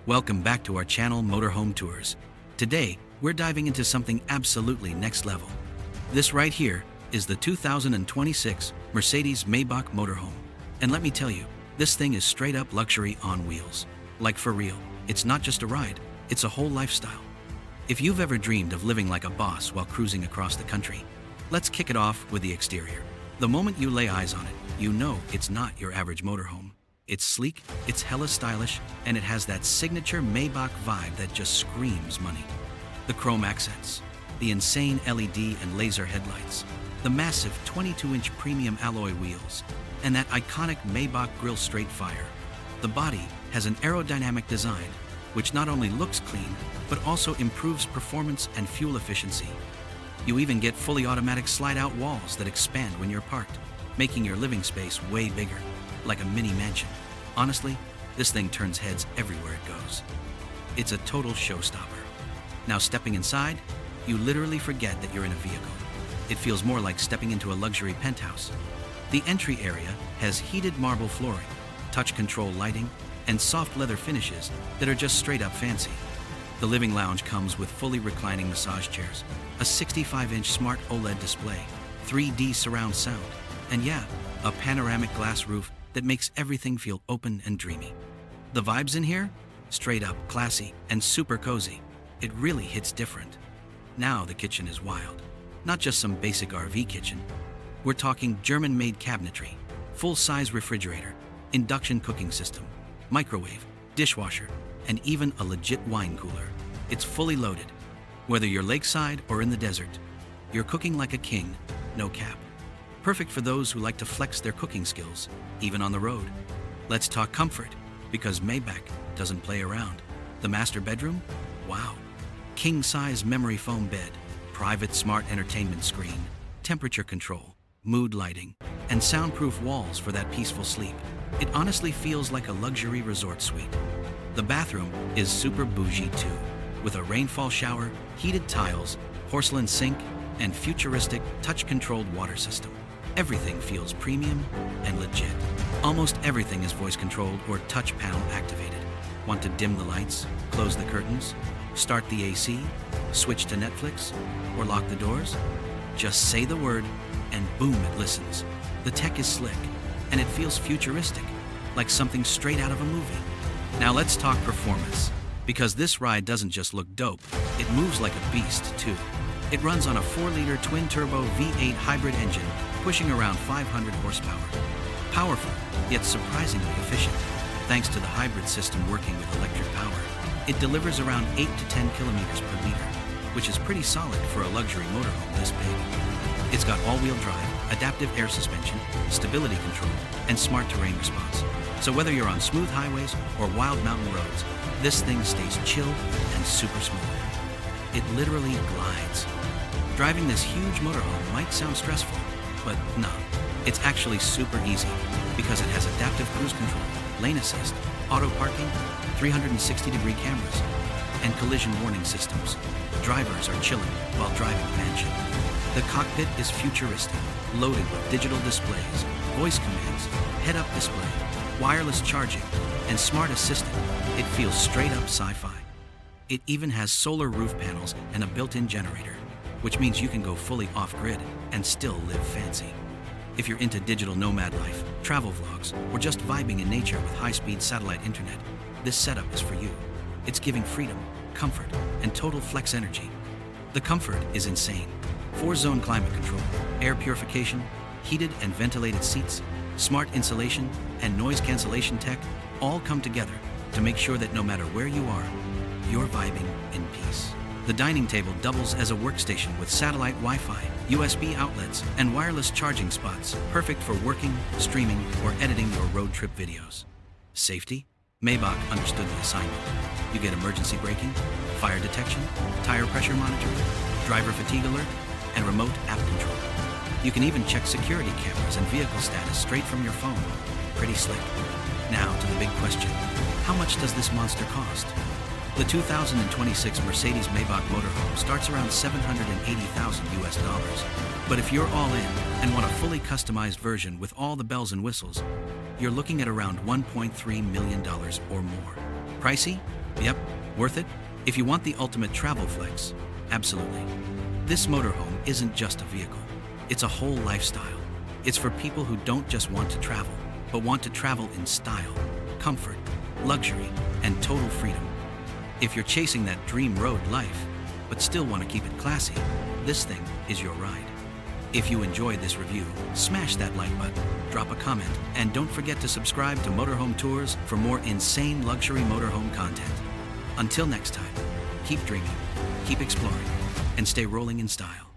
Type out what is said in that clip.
Welcome back to our channel Motorhome Tours. Today, we're diving into something absolutely next level. This right here is the 2026 Mercedes Maybach Motorhome. And let me tell you, this thing is straight up luxury on wheels. Like for real, it's not just a ride, it's a whole lifestyle. If you've ever dreamed of living like a boss while cruising across the country, let's kick it off with the exterior. The moment you lay eyes on it, you know it's not your average motorhome. It's sleek, it's hella stylish, and it has that signature Maybach vibe that just screams money. The chrome accents, the insane LED and laser headlights, the massive 22-inch premium alloy wheels, and that iconic Maybach grille straight fire. The body has an aerodynamic design, which not only looks clean, but also improves performance and fuel efficiency. You even get fully automatic slide-out walls that expand when you're parked, making your living space way bigger, like a mini mansion. Honestly, this thing turns heads everywhere it goes. It's a total showstopper. Now stepping inside, you literally forget that you're in a vehicle. It feels more like stepping into a luxury penthouse. The entry area has heated marble flooring, touch control lighting, and soft leather finishes that are just straight up fancy. The living lounge comes with fully reclining massage chairs, a 65-inch smart OLED display, 3D surround sound, and yeah, a panoramic glass roof that makes everything feel open and dreamy. The vibes in here? Straight up classy and super cozy. It really hits different. Now the kitchen is wild. Not just some basic RV kitchen. We're talking German-made cabinetry, full-size refrigerator, induction cooking system, microwave, dishwasher, and even a legit wine cooler. It's fully loaded. Whether you're lakeside or in the desert, you're cooking like a king, no cap. Perfect for those who like to flex their cooking skills, even on the road. Let's talk comfort, because Maybach doesn't play around. The master bedroom? Wow. King-size memory foam bed, private smart entertainment screen, temperature control, mood lighting, and soundproof walls for that peaceful sleep. It honestly feels like a luxury resort suite. The bathroom is super bougie too, with a rainfall shower, heated tiles, porcelain sink, and futuristic touch-controlled water system. Everything feels premium and legit. Almost everything is voice-controlled or touch panel activated. Want to dim the lights, close the curtains, start the AC, switch to Netflix, or lock the doors? Just say the word, and boom, it listens. The tech is slick, and it feels futuristic, like something straight out of a movie. Now let's talk performance, because this ride doesn't just look dope, it moves like a beast too. It runs on a 4-liter twin-turbo V8 hybrid engine, pushing around 500 horsepower. Powerful, yet surprisingly efficient. Thanks to the hybrid system working with electric power, it delivers around 8 to 10 kilometers per liter, which is pretty solid for a luxury motorhome this big. It's got all-wheel drive, adaptive air suspension, stability control, and smart terrain response. So whether you're on smooth highways or wild mountain roads, this thing stays chill and super smooth. It literally glides. Driving this huge motorhome might sound stressful, but no, it's actually super easy because it has adaptive cruise control, lane assist, auto parking, 360-degree cameras, and collision warning systems. Drivers are chilling while driving the mansion. The cockpit is futuristic, loaded with digital displays, voice commands, head-up display, wireless charging, and smart assistant. It feels straight up sci-fi. It even has solar roof panels and a built-in generator, which means you can go fully off-grid and still live fancy. If you're into digital nomad life, travel vlogs, or just vibing in nature with high-speed satellite internet, this setup is for you. It's giving freedom, comfort, and total flex energy. The comfort is insane. 4-zone climate control, air purification, heated and ventilated seats, smart insulation, and noise cancellation tech all come together to make sure that no matter where you are, you're vibing in peace. The dining table doubles as a workstation with satellite Wi-Fi, USB outlets, and wireless charging spots, perfect for working, streaming, or editing your road trip videos. Safety? Maybach understood the assignment. You get emergency braking, fire detection, tire pressure monitoring, driver fatigue alert, and remote app control. You can even check security cameras and vehicle status straight from your phone. Pretty slick. Now to the big question. How much does this monster cost? The 2026 Mercedes Maybach Motorhome starts around $780,000 US. But if you're all in and want a fully customized version with all the bells and whistles, you're looking at around $1.3 million or more. Pricey? Yep, worth it? If you want the ultimate travel flex, absolutely. This motorhome isn't just a vehicle, it's a whole lifestyle. It's for people who don't just want to travel, but want to travel in style, comfort, luxury, and total freedom. If you're chasing that dream road life, but still want to keep it classy, this thing is your ride. If you enjoyed this review, smash that like button, drop a comment, and don't forget to subscribe to Motorhome Tours for more insane luxury motorhome content. Until next time, keep dreaming, keep exploring, and stay rolling in style.